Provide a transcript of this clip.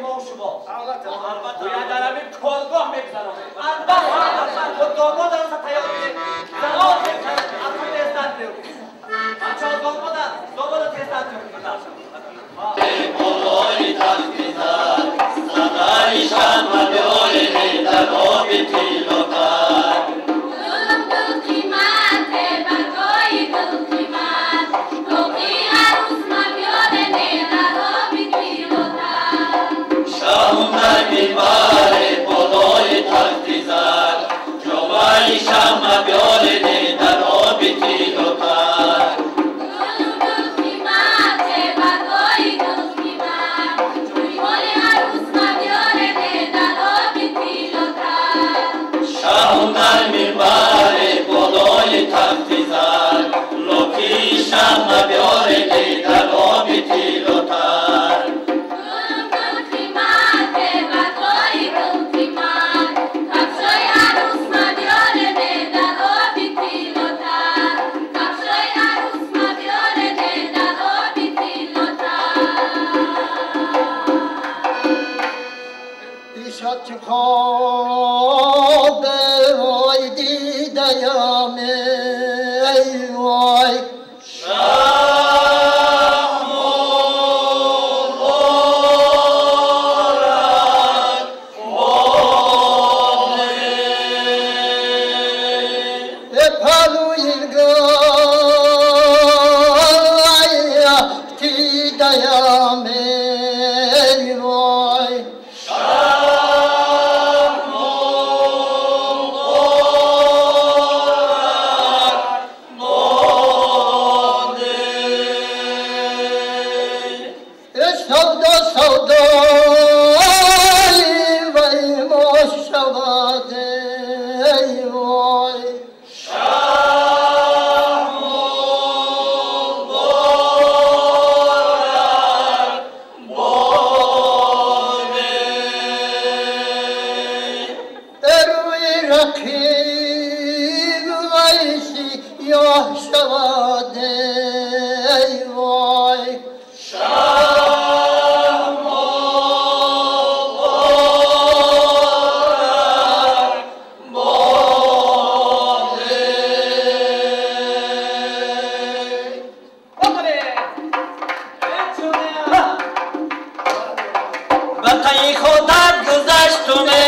ما و شما البته باید در همین کارگاه بگذرانه البته خود داماد هم تیار میشه زنان اصلا تستت بیرون بچه ها داماد تستت بیرون بولای تخمیزد صدای شمع بیاره در آب تیلوتر دلم دل قیمته برگای دل قیمت روحی عروس ما بیاره در آب تیلوتر شام در میباره بولای تخمیزد جوای شمع بیاره در آب تیلوتر شام در میباره بالای تختی زد لوکی شم بیاره در آب تیلوتر دلم دل قیمته برگای دل قیمت کفشای عروس ما بیاره در آب تیلوتر کفشای عروس ما بیاره در آب تیلوتر بیشت خواب وای دیدیم ای وای بطی خودت گذشتونه